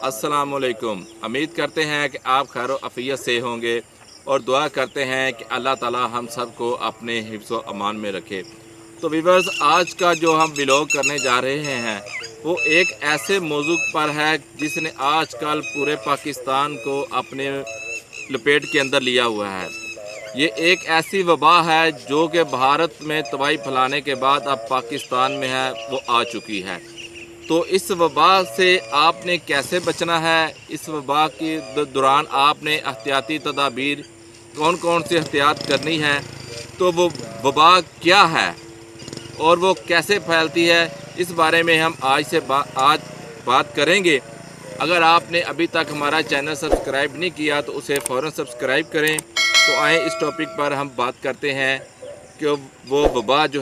अस्सलाम वालेकुम। उम्मीद करते हैं कि आप खैर आफियत से होंगे और दुआ करते हैं कि अल्लाह ताला हम सबको अपने हिफ्ज़ व अमान में रखे। तो व्यूअर्स, आज का जो हम व्लॉग करने जा रहे हैं वो एक ऐसे मौजू पर है जिसने आजकल पूरे पाकिस्तान को अपने लपेट के अंदर लिया हुआ है। ये एक ऐसी वबा है जो कि भारत में तबाही फैलाने के बाद अब पाकिस्तान में है, वो आ चुकी है। तो इस वबा से आपने कैसे बचना है, इस वबा के दौरान आपने एहतियाती तदाबीर कौन कौन सी एहतियात करनी है, तो वो वबा क्या है और वो कैसे फैलती है, इस बारे में हम आज बात करेंगे। अगर आपने अभी तक हमारा चैनल सब्सक्राइब नहीं किया तो उसे फ़ौरन सब्सक्राइब करें। तो आए इस टॉपिक पर हम बात करते हैं कि वो वबा जो